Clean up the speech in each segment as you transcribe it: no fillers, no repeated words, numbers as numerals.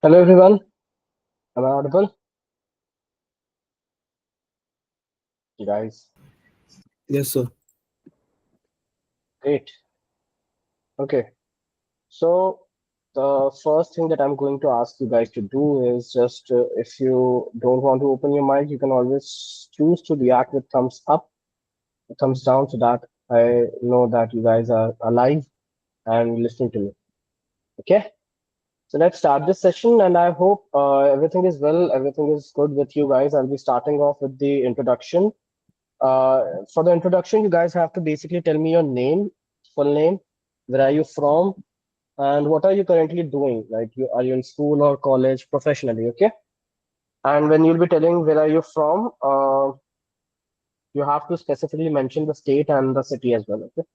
Hello everyone, am I audible? You guys, Yes, sir. great. Okay, so the first thing that I'm going to ask you guys to do is just if you don't want to open your mic, you can always choose to react with thumbs up, thumbs down, so that I know that you guys are alive and listening to me. Okay, so let's start this session, and I hope everything is well, everything is good with you guys. I'll be starting off with the introduction. For the introduction, you guys have to basically tell me your name, full name, where are you from, and what are you currently doing? Like, are you in school or college, professionally? Okay. And when you'll be telling where are you from, you have to specifically mention the state and the city as well. Okay.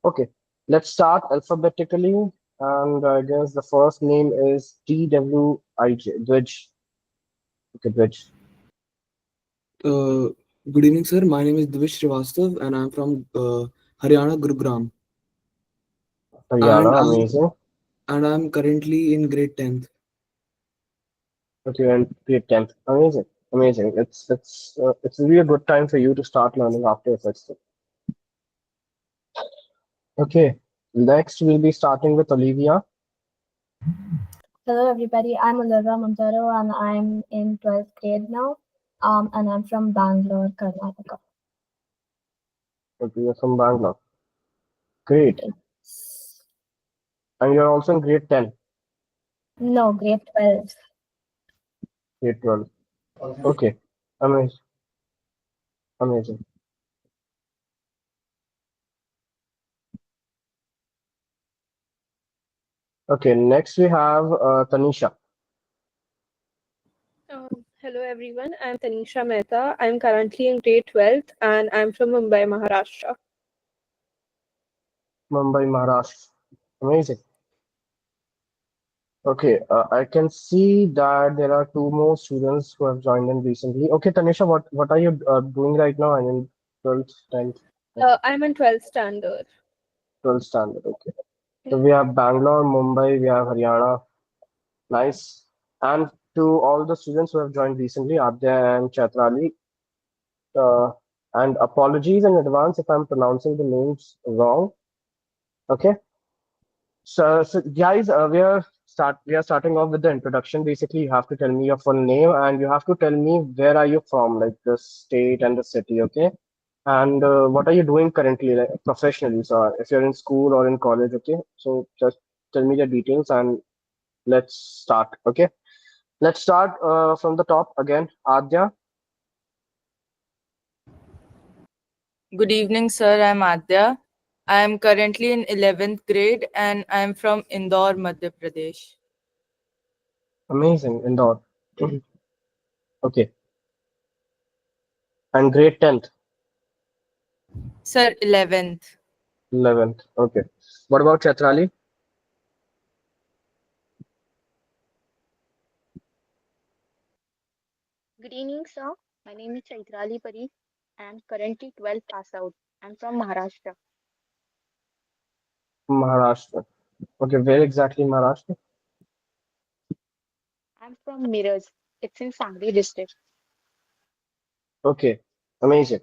Okay. Let's start alphabetically, and I guess the first name is DWIJ, Dwij. Okay, Dwij. Uh, Good evening, sir. My name is Divish Srivastav, and I'm from Haryana, Gurugram, and Haryana, I'm amazing. and I'm currently in grade 10th. Okay, and grade 10th. Amazing. Amazing. It's really a good time for you to start learning After Effects. Okay. Next we'll be starting with Olivia. Hello, everybody. I'm Olivia Montero, and I'm in 12th grade now. And I'm from Bangalore, Karnataka. Okay, you're from Bangalore. Great. It's, And you're also in grade 10, no, grade 12. grade 12. Okay. Amazing. Amazing. Okay, next we have Tanisha. Hello everyone, I'm Tanisha Mehta. I'm currently in grade 12th and I'm from Mumbai, Maharashtra. Mumbai, Maharashtra. Amazing. Okay, I can see that there are two more students who have joined in recently. Okay, Tanisha, what are you doing right now? I mean, 12th, 10th, I'm in 12th standard. 12th standard. Okay. So Yeah. we have Bangalore, Mumbai, we have Haryana. Nice. And to all the students who have joined recently, Adya and Chatrali, uh, and apologies in advance if I'm pronouncing the names wrong. Okay. So guys, we are starting off with the introduction. Basically, you have to tell me your full name and you have to tell me where are you from, like the state and the city. Okay. And what are you doing currently, like, professionally? So if you're in school or in college, okay. So just tell me the details and let's start. Okay. Let's start from the top again. Adya, Good evening, sir. I'm Adya. I am currently in 11th grade and I'm from Indore, Madhya Pradesh. amazing, Indore. Okay, and grade 10th, Sir, 11th. 11th. Okay. What about Chatrali? Good evening, sir. My name is Chaitrali Pari. I am currently 12th pass out. I'm from Maharashtra. Maharashtra. Okay, where exactly in Maharashtra? I'm from Mirrors. It's in Sangli district. Okay, amazing,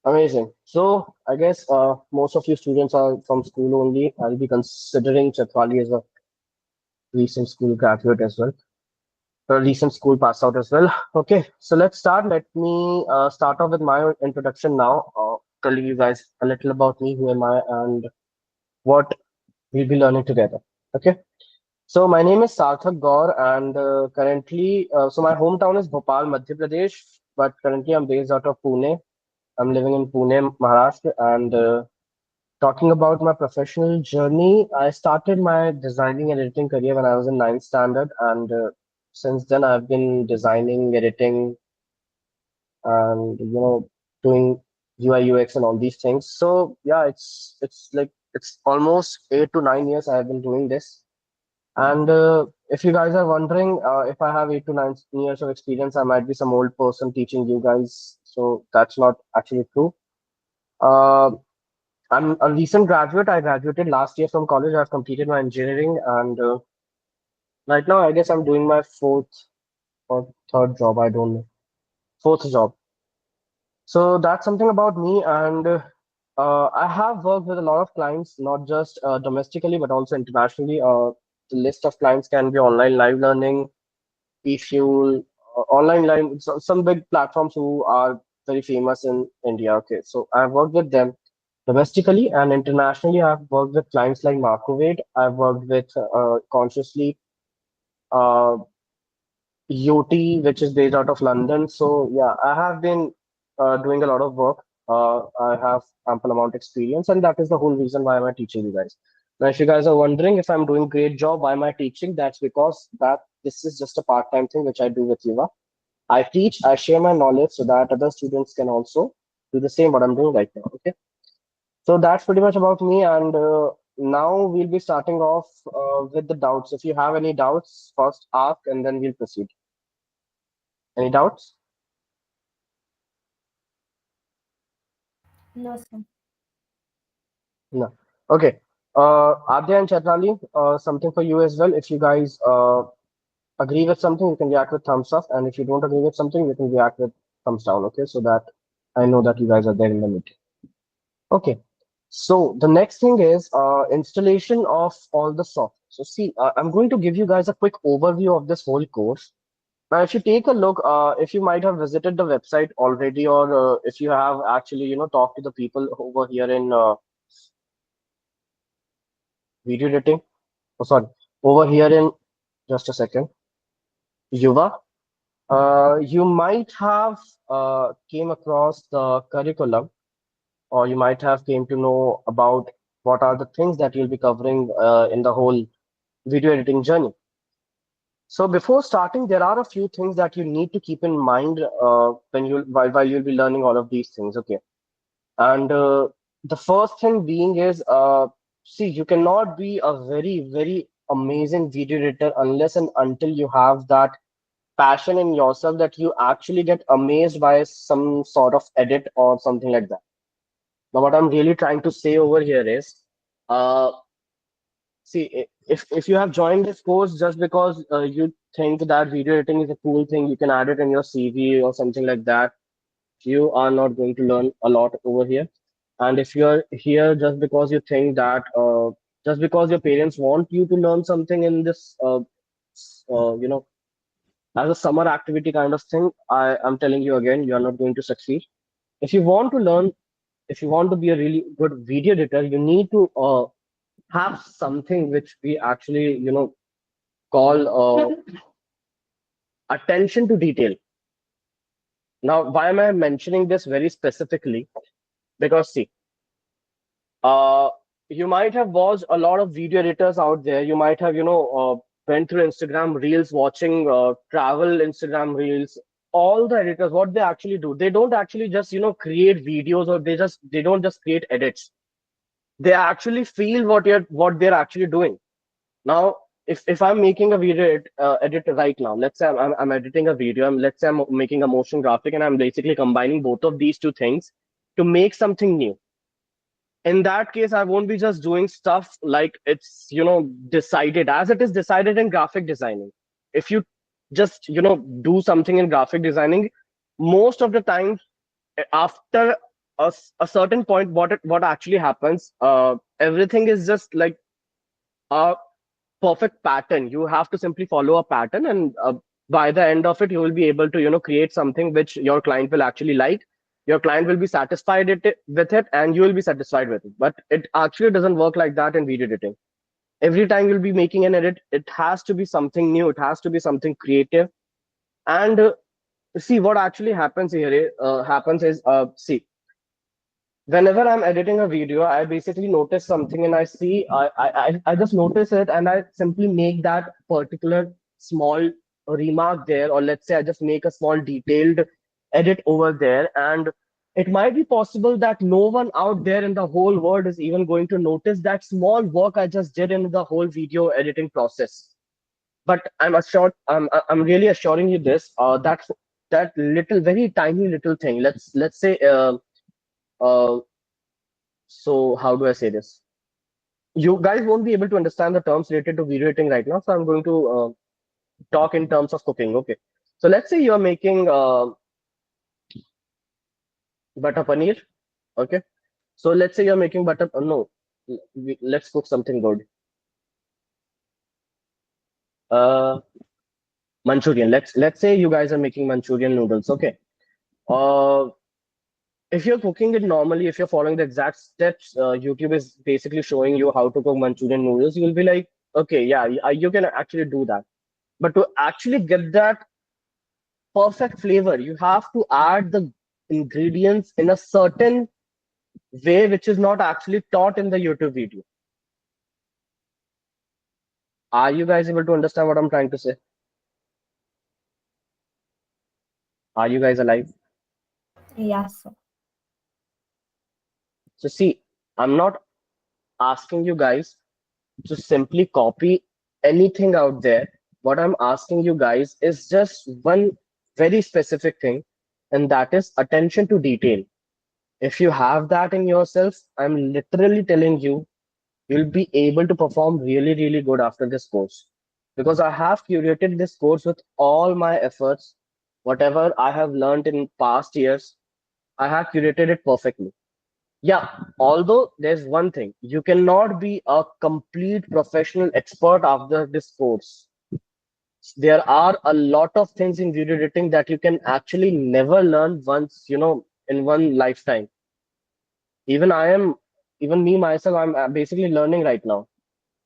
amazing. So I guess most of you students are from school only. I'll be considering Chatrali as a recent school graduate as well, a recent school pass out as well. Okay, so let's start. Let me start off with my introduction now. Telling you guys a little about me, who am I, and what we'll be learning together. Okay. So my name is Sarthak Gaur, and currently, so my hometown is Bhopal, Madhya Pradesh, but currently I'm based out of Pune. I'm living in Pune, Maharashtra, and talking about my professional journey, I started my designing and editing career when I was in ninth standard, and since then I've been designing, editing, and doing UI UX and all these things. So yeah, it's like it's almost 8 to 9 years I have been doing this. And if you guys are wondering if I have 8 to 9 years of experience, I might be some old person teaching you guys. So that's not actually true. Uh, I'm a recent graduate. I graduated last year from college. I've completed my engineering, and Right now, I guess I'm doing my fourth or third job. I don't know. Fourth job. So that's something about me. And I have worked with a lot of clients, not just domestically, but also internationally. The list of clients can be online live learning, eFuel, online line, some big platforms who are very famous in India. Okay, so I've worked with them domestically and internationally. I've worked with clients like Markovate. I've worked with Consciously, uh, UT, which is based out of London. So yeah, I have been doing a lot of work. I have ample amount of experience, and that is the whole reason why I'm teaching you guys. Now, if you guys are wondering if I'm doing great job, why am I teaching? That's because that this is just a part-time thing which I do with Yuva. I teach, I share my knowledge so that other students can also do the same what I'm doing right now. Okay, so that's pretty much about me, and now we'll be starting off with the doubts. If you have any doubts, first ask, and then we'll proceed. Any doubts? No, sir. No. Okay. Adya and Chaitali, something for you as well. If you guys agree with something, you can react with thumbs up, and if you don't agree with something, you can react with thumbs down. Okay, so that I know that you guys are there in the meeting. Okay. So the next thing is installation of all the software. So see, I'm going to give you guys a quick overview of this whole course. Now, if you take a look, if you might have visited the website already, or if you have actually, talked to the people over here in video editing. Oh, sorry, over here in just a second, Yuva, you might have came across the curriculum, or you might have came to know about what are the things that you'll be covering in the whole video editing journey. So before starting, there are a few things that you need to keep in mind when you while you'll be learning all of these things. Okay, and the first thing being is see, you cannot be a very amazing video editor unless and until you have that passion in yourself that you actually get amazed by some sort of edit or something like that. Now, what I'm really trying to say over here is, uh, see, if you have joined this course just because you think that video editing is a cool thing, you can add it in your CV or something like that. You are not going to learn a lot over here. And if you're here just because you think that, just because your parents want you to learn something in this, as a summer activity kind of thing, I am telling you again, you are not going to succeed. If you want to learn, if you want to be a really good video editor, you need to have something which we actually, call attention to detail. Now, why am I mentioning this very specifically? Because see, uh, you might have watched a lot of video editors out there. You might have, went through Instagram Reels, watching travel Instagram Reels. All the editors, what they actually do, they don't actually just, create videos, or they don't just create edits. They actually feel what they're actually doing. Now, if I'm making a video edit right now, let's say I'm editing a video, let's say I'm making a motion graphic, and I'm basically combining both of these two things to make something new. In that case, I won't be just doing stuff like it's decided as it is decided in graphic designing. If you just do something in graphic designing, most of the time after a certain point, what actually happens, everything is just like a perfect pattern. You have to simply follow a pattern, and by the end of it, you will be able to create something which your client will actually like. Your client will be satisfied with it, and you will be satisfied with it. But it actually doesn't work like that in video editing. Every time you'll be making an edit, it has to be something new, it has to be something creative. And see, what actually happens is, see, whenever I'm editing a video, I basically notice something, and I just notice it, and I simply make that particular small remark there, or let's say I just make a small detailed edit over there. And it might be possible that no one out there in the whole world is even going to notice that small work I just did in the whole video editing process. But I'm really assuring you this, that little, very tiny little thing. Let's say, uh, so how do I say this? you guys won't be able to understand the terms related to video editing right now, so I'm going to talk in terms of cooking. Okay, so let's say you're making butter paneer. Okay, so let's say you're making butter. No, let's cook something good. Uh, Manchurian. Let's say you guys are making Manchurian noodles. Okay. Uh, if you're cooking it normally, if you're following the exact steps, YouTube is basically showing you how to cook Manchurian noodles. You'll be like, okay, yeah, you can actually do that. But to actually get that perfect flavor, you have to add the ingredients in a certain way, which is not actually taught in the YouTube video. Are you guys able to understand what I'm trying to say? Are you guys alive? Yes, sir. So see, I'm not asking you guys to simply copy anything out there. What I'm asking you guys is just one very specific thing, and that is attention to detail. If you have that in yourself, I'm literally telling you, you'll be able to perform really, really good after this course. Because I have curated this course with all my efforts, whatever I have learned in past years, I have curated it perfectly. Yeah, although there's one thing, you cannot be a complete professional expert after this course. There are a lot of things in video editing that you can actually never learn once, in one lifetime. Even I am, even me myself, I'm basically learning right now.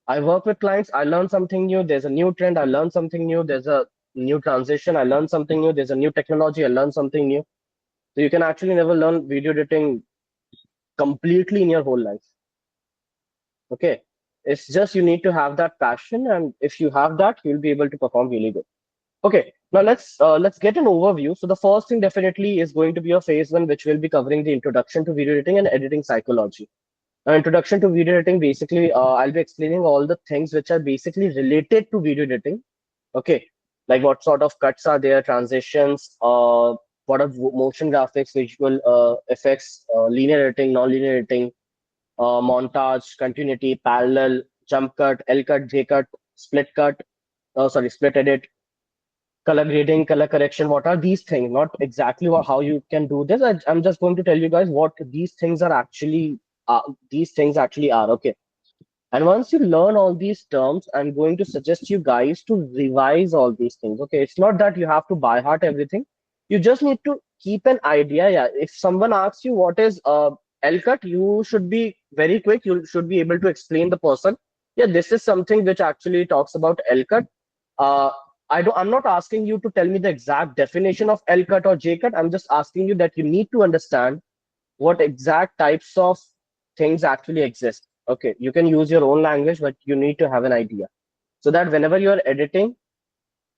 I work with clients, I learn something new. There's a new trend, I learn something new. There's a new transition, I learn something new. There's a new technology, I learn something new. So you can actually never learn video editing completely in your whole life. Okay. It's just you need to have that passion, and if you have that, you'll be able to perform really good. Okay. Now let's get an overview. So the first thing definitely is going to be a phase one, which will be covering the introduction to video editing and editing psychology. Introduction to video editing, basically, I'll be explaining all the things which are basically related to video editing. Okay, like what sort of cuts are there, transitions, what are motion graphics, visual effects, linear editing, non-linear editing, montage, continuity, parallel, jump cut, L cut, J cut, split cut, sorry, split edit, color grading, color correction. What are these things? Not exactly how you can do this. I'm just going to tell you guys what these things are actually. These things actually are. Okay. And once you learn all these terms, I'm going to suggest you guys to revise all these things. Okay, it's not that you have to by heart everything. You just need to keep an idea. Yeah, if someone asks you what is L cut, you should be very quick. You should be able to explain the person. Yeah, this is something which actually talks about L cut. Uh, I'm not asking you to tell me the exact definition of L cut or J cut. I'm just asking you that you need to understand what exact types of things actually exist. Okay, you can use your own language, but you need to have an idea so that whenever you're editing,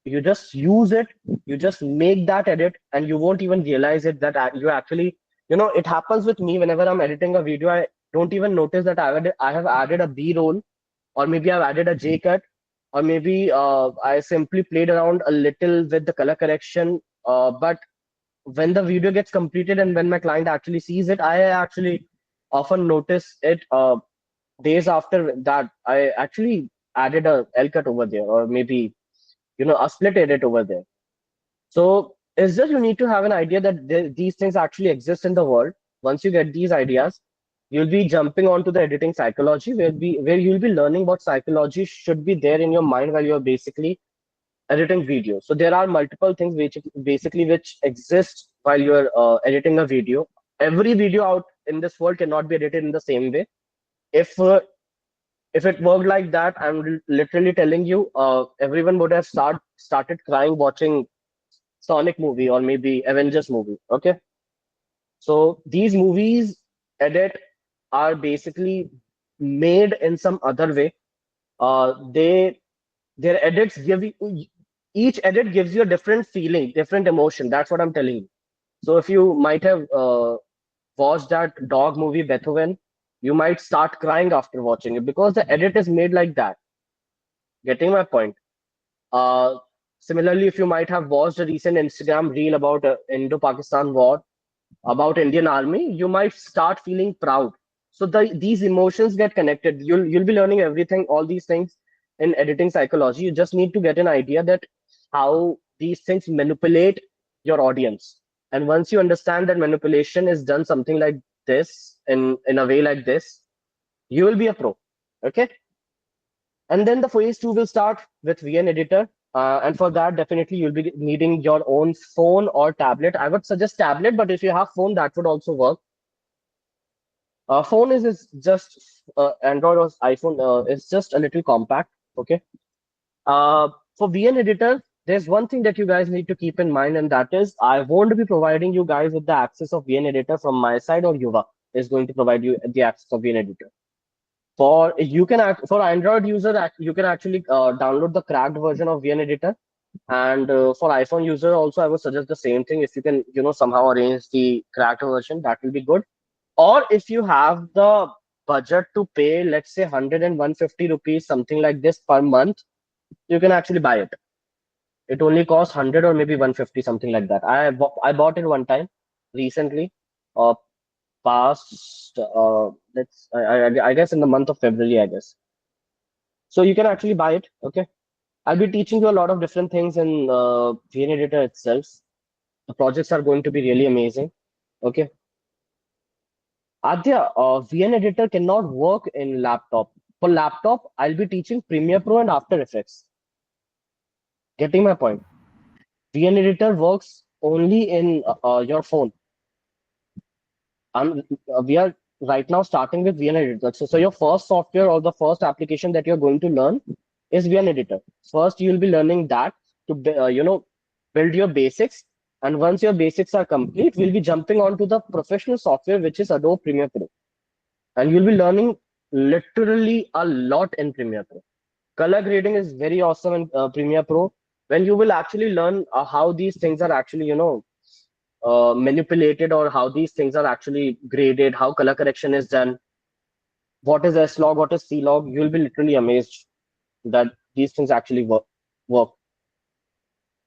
you just use it, you just make that edit, and you won't even realize it that you actually, it happens with me whenever I'm editing a video. I don't even notice that I have added a B roll, or maybe I've added a J cut, or maybe I simply played around a little with the color correction. But when the video gets completed and when my client actually sees it, I actually often notice it days after that I actually added a L cut over there, or maybe a split edit over there. So it's just you need to have an idea that these things actually exist in the world. Once you get these ideas, you'll be jumping onto the editing psychology, where you'll be learning what psychology should be there in your mind while you're basically editing video. So there are multiple things which exist while you're editing a video. Every video out in this world cannot be edited in the same way. If uh, if it worked like that, I'm literally telling you, everyone would have started crying watching Sonic movie or maybe Avengers movie. Okay, so these movies edit are basically made in some other way. They their edits give you, each edit gives you a different feeling, different emotion. That's what I'm telling you. So if you might have watched that dog movie Beethoven, you might start crying after watching it because the edit is made like that. Getting my point? uh Similarly, if you might have watched a recent Instagram reel about Indo-Pakistan war, about Indian army, you might start feeling proud. So these emotions get connected. You'll be learning everything, all these things in editing psychology. You just need to get an idea that how these things manipulate your audience. And once you understand that manipulation is done something like this, in a way like this, you will be a pro. Okay. And then the phase two will start with VN editor. And for that, definitely you'll be needing your own phone or tablet. I would suggest tablet, but if you have phone, that would also work. Phone is just Android or iPhone is just a little compact. Okay. Uh, for VN editor, there's one thing that you guys need to keep in mind, and that is I won't be providing you guys with the access of VN editor from my side, or Yuva is going to provide you the access of VN editor. For for Android user, you can actually download the cracked version of VN editor, and for iPhone user also, I would suggest the same thing. If you can, somehow arrange the cracked version, that will be good. Or if you have the budget to pay, let's say 100 and 150 rupees, something like this per month, you can actually buy it. It only costs 100 or maybe 150, something like that. I bought it one time recently, uh, past I guess in the month of February, I guess. So you can actually buy it. Okay, I'll be teaching you a lot of different things in VN Editor itself. The projects are going to be really amazing. Okay, Adya, VN Editor cannot work in laptop. For laptop, I'll be teaching Premiere Pro and After Effects. Getting my point? VN Editor works only in your phone. We are right now starting with VN Editor. So your first software or the first application that you're going to learn is VN Editor. First, you'll be learning that to build your basics. And once your basics are complete, we'll be jumping on to the professional software, which is Adobe Premiere Pro. And you'll be learning literally a lot in Premiere Pro. Color grading is very awesome in Premiere Pro. When you will actually learn how these things are actually, manipulated, or how these things are actually graded, how color correction is done, what is S log, what is C log, you'll be literally amazed that these things actually work.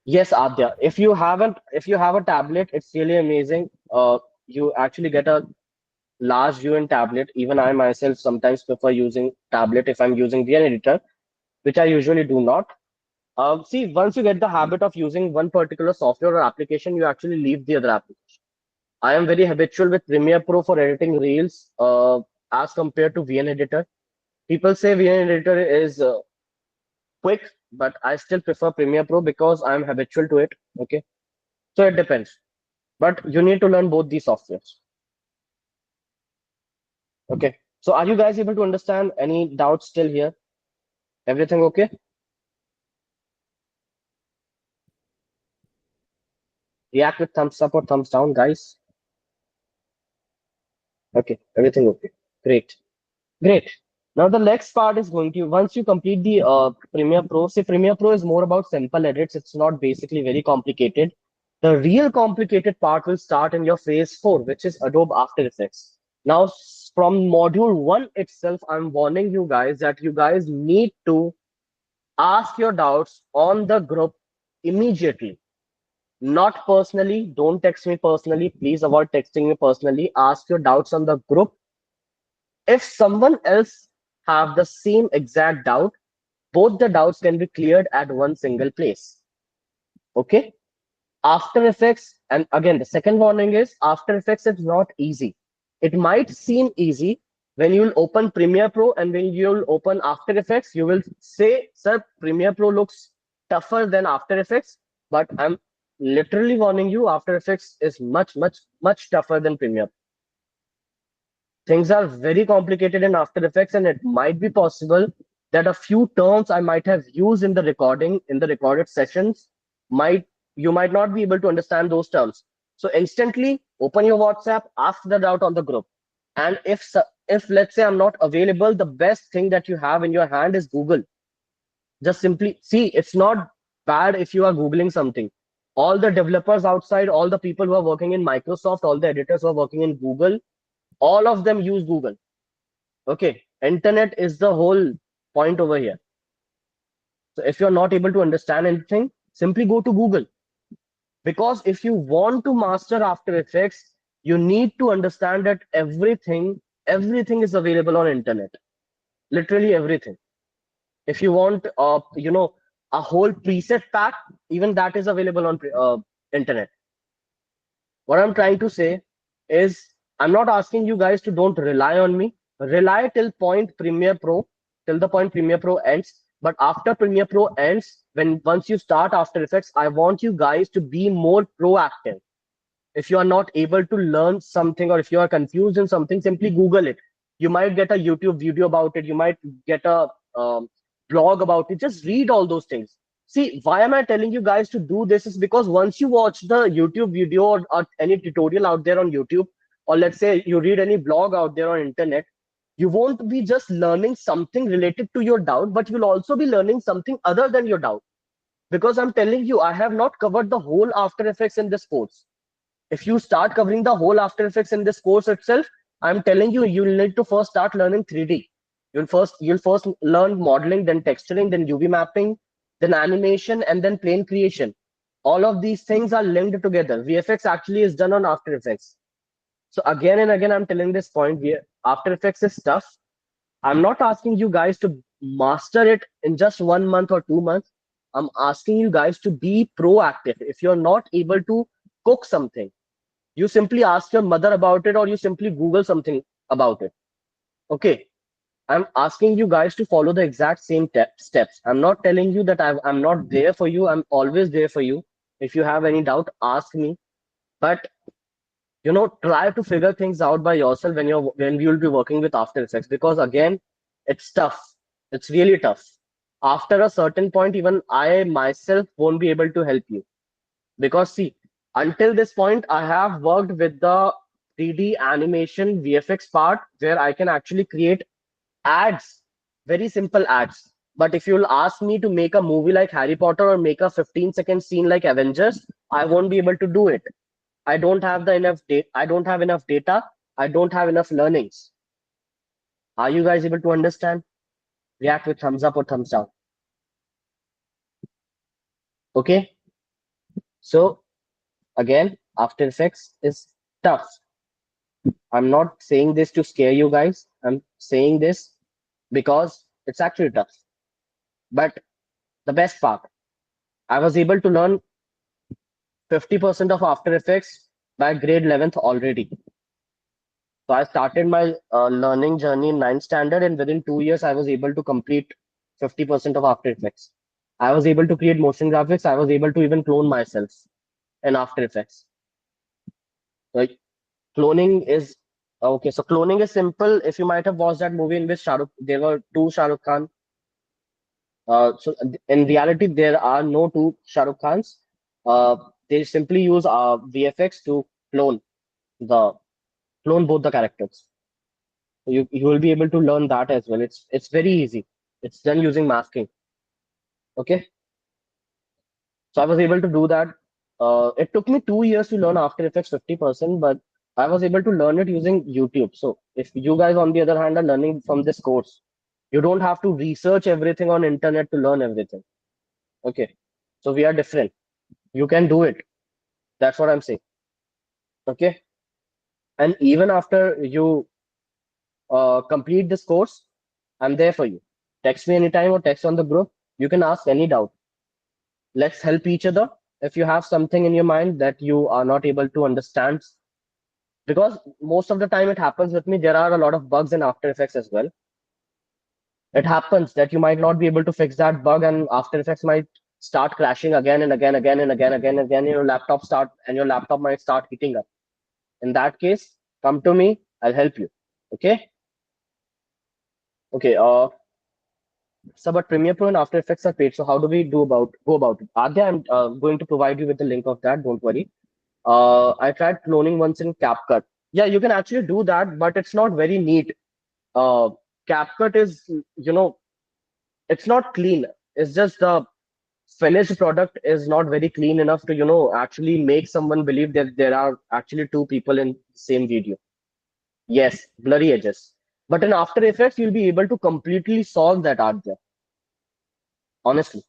Yes, Adya, if you have a tablet, it's really amazing. You actually get a large view in tablet. Even I myself sometimes prefer using tablet if I'm using VN editor, which I usually do not. See, once you get the habit of using one particular software or application, you actually leave the other application. I am very habitual with Premiere Pro for editing reels as compared to VN Editor. People say VN Editor is quick, but I still prefer Premiere Pro because I'm habitual to it. Okay, so it depends. But you need to learn both these softwares. Okay, so are you guys able to understand? Any doubts still here? Everything okay? React with thumbs up or thumbs down, guys. Okay, everything okay. Great. Great. Now the next part is going to, once you complete the Premiere Pro, say Premiere Pro is more about simple edits. It's not basically very complicated. The real complicated part will start in your phase four, which is Adobe After Effects. Now from module one itself, I'm warning you guys that you guys need to ask your doubts on the group immediately. Not personally. Don't text me personally. Please avoid texting me personally. Ask your doubts on the group. If someone else have the same exact doubt, both the doubts can be cleared at one single place. Okay. After Effects, and again, the second warning is After Effects is not easy. It might seem easy when you'll open Premiere Pro, and when you'll open After Effects, you will say, sir, Premiere Pro looks tougher than After Effects. But I'm literally warning you, After Effects is much, much, much tougher than Premiere. Things are very complicated in After Effects, and it might be possible that a few terms I might have used in the recording, in the recorded sessions, might you might not be able to understand those terms. So instantly open your WhatsApp, ask the doubt on the group. And if let's say I'm not available, the best thing that you have in your hand is Google. Just simply see, it's not bad if you are Googling something. All the developers outside, all the people who are working in Microsoft, all the editors who are working in Google, all of them use Google. Okay, internet is the whole point over here. So if you're not able to understand anything, simply go to Google. Because if you want to master After Effects, you need to understand that everything, everything is available on internet. Literally everything. If you want, a whole preset pack, even that is available on internet. What I'm trying to say is, I'm not asking you guys to don't rely on me. Rely till point Premiere Pro, till the point Premiere Pro ends. But after Premiere Pro ends, when once you start After Effects, I want you guys to be more proactive. If you are not able to learn something, or if you are confused in something, simply Google it. You might get a YouTube video about it. You might get a blog about it. Just read all those things. See, why am I telling you guys to do this? Is because once you watch the YouTube video, or any tutorial out there on YouTube, or let's say you read any blog out there on internet, you won't be just learning something related to your doubt, but you'll also be learning something other than your doubt. Because I'm telling you, I have not covered the whole After Effects in this course. If you start covering the whole After Effects in this course itself, I'm telling you, you'll need to first start learning 3D. You'll first learn modeling, then texturing, then UV mapping, then animation, and then plane creation. All of these things are linked together. VFX actually is done on After Effects. So again and again, I'm telling this point, After Effects is tough. I'm not asking you guys to master it in just 1 month or 2 months. I'm asking you guys to be proactive. If you're not able to cook something, you simply ask your mother about it, or you simply Google something about it. Okay. I'm asking you guys to follow the exact same steps. I'm not telling you that I'm not there for you. I'm always there for you. If you have any doubt, ask me. But try to figure things out by yourself when you'll be working with After Effects, because again, it's tough. It's really tough. After a certain point, even I myself won't be able to help you. Because see, until this point, I have worked with the 3D animation VFX part, where I can actually create ads, very simple ads. But if you'll ask me to make a movie like Harry Potter, or make a 15-second scene like Avengers, I won't be able to do it. I don't have the enough data. I don't have enough data. I don't have enough learnings. Are you guys able to understand? React with thumbs up or thumbs down. Okay. So again, After Effects is tough. I'm not saying this to scare you guys. I'm saying this because it's actually tough. But the best part, I was able to learn 50% of After Effects by grade 11th already. So I started my learning journey in ninth standard, and within 2 years, I was able to complete 50% of After Effects. I was able to create motion graphics. I was able to even clone myself in After Effects. Like, cloning is okay. So cloning is simple. If you might have watched that movie in which there were two Shah Rukh Khan. So in reality, there are no two Shah Rukh Khans. They simply use VFX to clone the clone both the characters. So you will be able to learn that as well. It's very easy. It's done using masking. Okay. So I was able to do that. It took me 2 years to learn After Effects 50%, but I was able to learn it using YouTube. So if you guys, on the other hand, are learning from this course, you don't have to research everything on internet to learn everything. Okay. So we are different. You can do it. That's what I'm saying. Okay. And even after you complete this course, I'm there for you. Text me anytime or text on the group. You can ask any doubt. Let's help each other. If you have something in your mind that you are not able to understand, because most of the time it happens with me, there are a lot of bugs in After Effects as well. It happens that you might not be able to fix that bug, and After Effects might start crashing again and again, again and again, again and again. Your laptop might start heating up. In that case, come to me. I'll help you. Okay. Okay. So, but Premiere Pro and After Effects are paid. So, how do we go about it? Adya, I'm going to provide you with the link of that. Don't worry. I tried cloning once in CapCut. Yeah, you can actually do that, but it's not very neat. Uh, CapCut is, it's not clean. It's just the finished product is not very clean enough to, actually make someone believe that there are actually two people in the same video. Yes, blurry edges. But in After Effects, you'll be able to completely solve that, Adya. Honestly.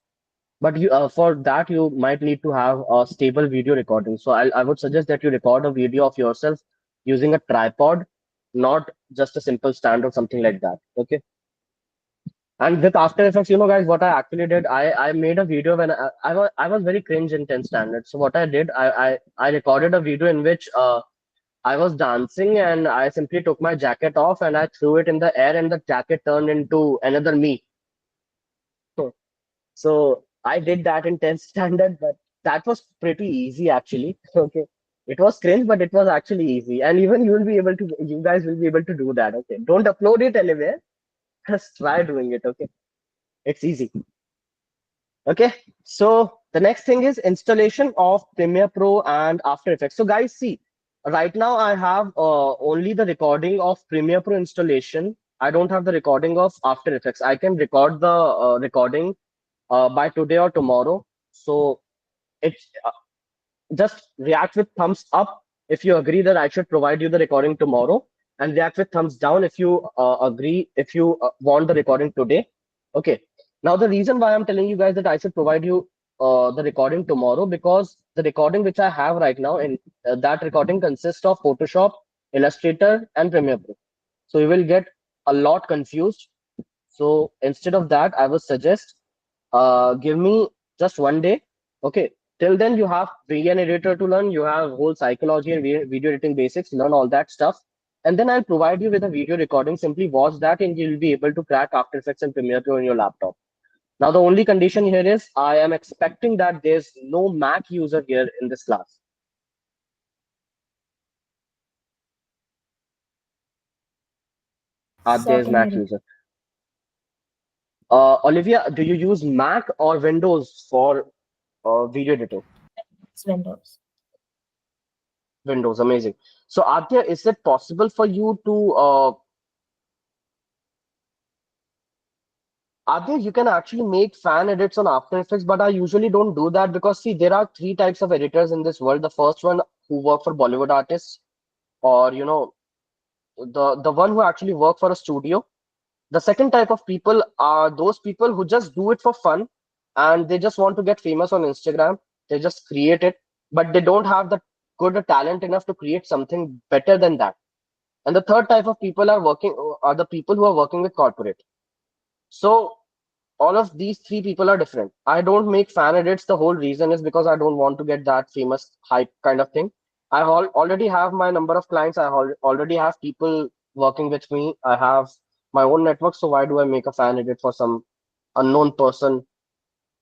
But for that, you might need to have a stable video recording. So I would suggest that you record a video of yourself using a tripod, not just a simple stand or something like that. Okay. And with After Effects, guys, what I actually did, I made a video when I was very cringe in 10th standard. So what I did, I recorded a video in which I was dancing and I simply took my jacket off and I threw it in the air and the jacket turned into another me. So I did that in 10th standard, but that was pretty easy actually. Okay. It was cringe, but it was actually easy. And even you guys will be able to do that. Okay. Don't upload it anywhere. Just try doing it. Okay. It's easy. Okay. So the next thing is installation of Premiere Pro and After Effects. So guys, see, right now I have only the recording of Premiere Pro installation. I don't have the recording of After Effects. I can record the recording by today or tomorrow. So it's just react with thumbs up if you agree that I should provide you the recording tomorrow, and react with thumbs down if you agree, if you want the recording today. Okay. Now, the reason why I'm telling you guys that I should provide you the recording tomorrow, because the recording which I have right now, in that recording consists of Photoshop, Illustrator, and Premiere Pro. So you will get a lot confused. So instead of that, I would suggest give me just one day. Okay. Till then, you have video editor to learn. You have whole psychology and video editing basics. Learn all that stuff, and then I'll provide you with a video recording. Simply watch that, and you'll be able to crack After Effects and Premiere Pro on your laptop. Now, the only condition here is I am expecting that there's no Mac user here in this class. There's Mac Certainly, user. Olivia, do you use Mac or Windows for video editing? it's Windows. Windows, amazing. So, Adya, is it possible for you to, Adya, you can actually make fan edits on After Effects, but I usually don't do that because, see, there are three types of editors in this world. The first one who work for Bollywood artists, or, the one who actually work for a studio. The second type of people are those people who just do it for fun and they just want to get famous on Instagram. They just create it, but they don't have the good talent enough to create something better than that. And the third type of people are the people who are working with corporate. So all of these three people are different. I don't make fan edits. The whole reason is because I don't want to get that famous hype kind of thing. Already have my number of clients. Already have people working with me. I have my own network. So why do I make a fan edit for some unknown person,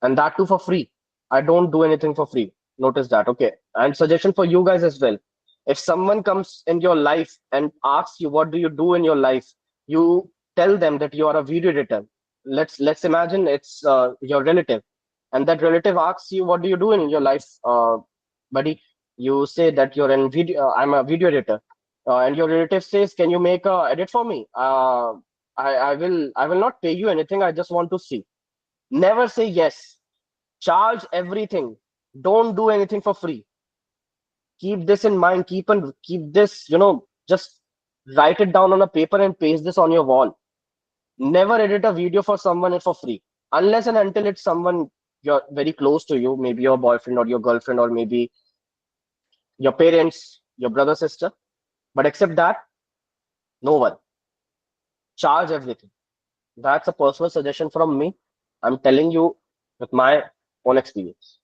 and that too for free? I don't do anything for free. Notice that. Okay. And suggestion for you guys as well. If someone comes in your life and asks you what do you do in your life, you tell them that you are a video editor. Let's imagine it's your relative, and that relative asks you what do you do in your life, buddy. You say that you're in video. I'm a video editor, and your relative says, "Can you make a edit for me?" I will not pay you anything. I just want to see. Never say yes. Charge everything. Don't do anything for free. Keep this in mind. Keep this. Just write it down on a paper and paste this on your wall. Never edit a video for someone for free, unless and until it's someone you're very close to you, maybe your boyfriend or your girlfriend or maybe your parents, your brother, sister. But except that, no one. Charge everything. That's a personal suggestion from me. I'm telling you with my own experience.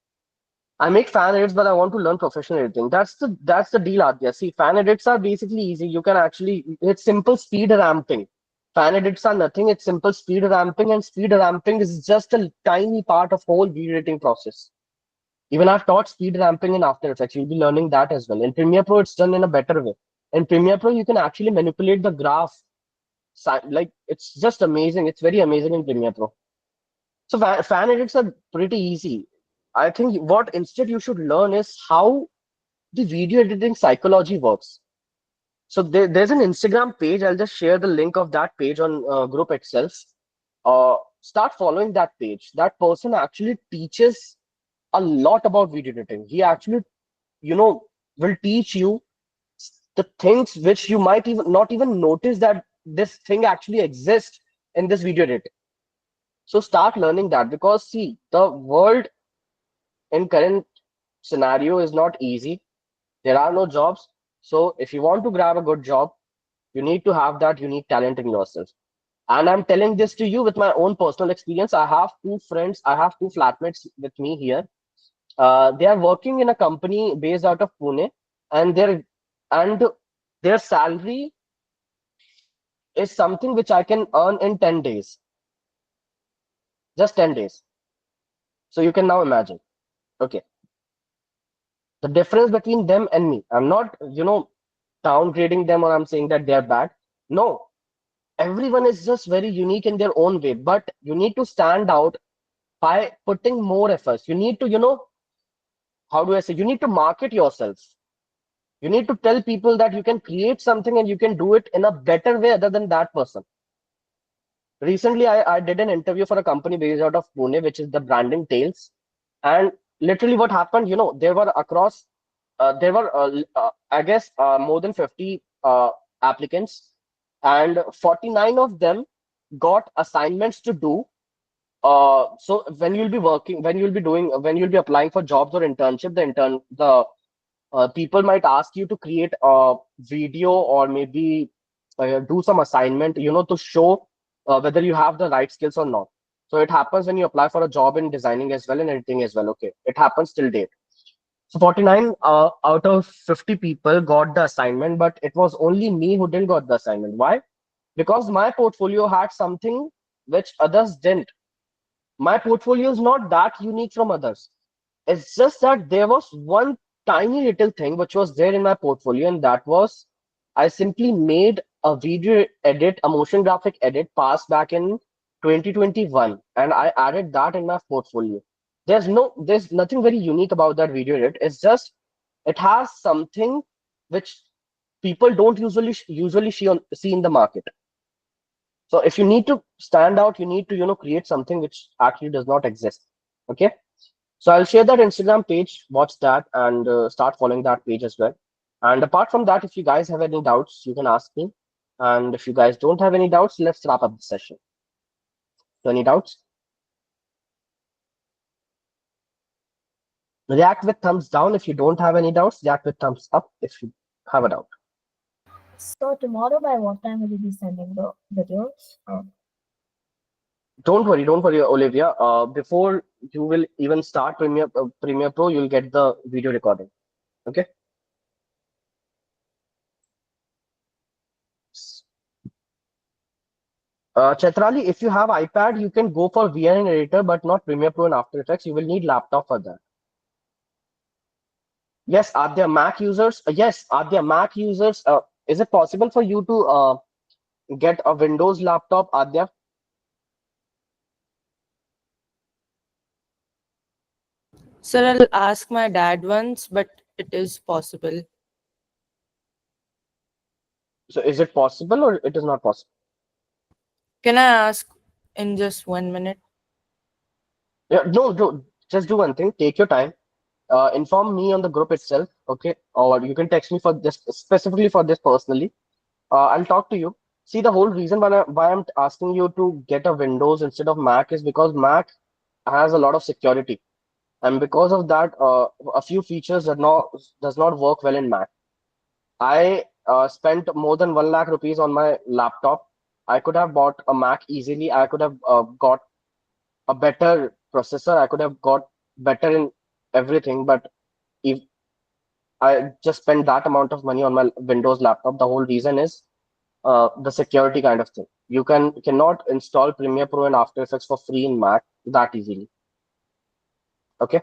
I make fan edits, but I want to learn professional editing. That's the deal out there. See, fan edits are basically easy. You can actually it's simple speed ramping. Fan edits are nothing. It's simple speed ramping, and speed ramping is just a tiny part of whole video editing process. Even I've taught speed ramping in After Effects. You'll be learning that as well. In Premiere Pro, it's done in a better way. In Premiere Pro, you can actually manipulate the graph. Like it's just amazing. It's very amazing in Premiere Pro. So fan edits are pretty easy. I think what instead you should learn is how the video editing psychology works. So there's an Instagram page. I'll just share the link of that page on group itself. Start following that page. That person actually teaches a lot about video editing. He actually, you know, will teach you the things which you might even not even notice that this thing actually exists in this video editing. So start learning that, because see, the world in current scenario is not easy. There are no jobs. So if you want to grab a good job, You need to have that unique talent in yourself. And I'm telling this to you with my own personal experience. I have two friends, I have two flatmates with me here. They are working in a company based out of Pune, and and their salary is something which I can earn in 10 days, just 10 days. So you can now imagine. Okay. The difference between them and me. I'm not, downgrading them, or I'm saying that they're bad. No, everyone is just very unique in their own way, but you need to stand out by putting more efforts. You need to, how do I say, you need to market yourself. You need to tell people that you can create something and you can do it in a better way other than that person. Recently, I did an interview for a company based out of Pune, which is the branding Tales. And literally, what happened, there were, I guess, more than 50 applicants, and 49 of them got assignments to do. So when you'll be applying for jobs or internship, the people might ask you to create a video, or maybe do some assignment, to show whether you have the right skills or not. So it happens when you apply for a job in designing as well and editing as well. Okay, it happens till date. So 49 out of 50 people got the assignment, but it was only me who didn't got the assignment. Why? Because my portfolio had something which others didn't. My portfolio is not that unique from others. It's just that there was one tiny little thing which was there in my portfolio, and that was I simply made a video edit, a motion graphic edit pass back in 2021, and I added that in my portfolio. There's nothing very unique about that video edit. It's just it has something which people don't usually see in the market. So if you need to stand out, you need to create something which actually does not exist. Okay. So I'll share that Instagram page, watch that, and start following that page as well. And apart from that, if you guys have any doubts, you can ask me. And if you guys don't have any doubts, let's wrap up the session. So any doubts? React with thumbs down if you don't have any doubts. React with thumbs up if you have a doubt. So tomorrow, by what time will you be sending the videos? Don't worry, Olivia. Before you will even start Premiere Pro, you'll get the video recording. Okay. Chetrali, if you have iPad, you can go for VN Editor, but not Premiere Pro and After Effects. You will need laptop for that. Yes, are there Mac users? Yes, are there Mac users? Is it possible for you to get a Windows laptop? Are there? Sir, I'll ask my dad once, but it is possible. So is it possible or it is not possible? Can I ask in just 1 minute? Yeah, no, just do one thing. Take your time. Inform me on the group itself, okay? Or you can text me for this specifically for this personally. I'll talk to you. See, the whole reason why I'm asking you to get a Windows instead of Mac is because Mac has a lot of security, and because of that, a few features does not work well in Mac. I spent more than 1 lakh rupees on my laptop. I could have bought a Mac easily. I could have got a better processor. I could have got better in everything, but if I just spent that amount of money on my Windows laptop, the whole reason is the security kind of thing. You cannot install Premiere Pro and After Effects for free in Mac that easily. Okay,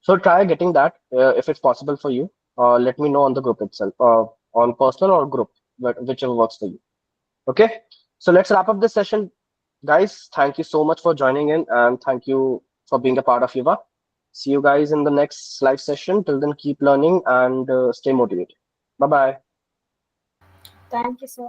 so try getting that if it's possible for you. Let me know on the group itself, on personal or group, whichever works for you. Okay, so let's wrap up this session, guys. Thank you so much for joining in, and thank you for being a part of Yuva. See you guys in the next live session. Till then, keep learning and stay motivated. Bye bye. Thank you, sir.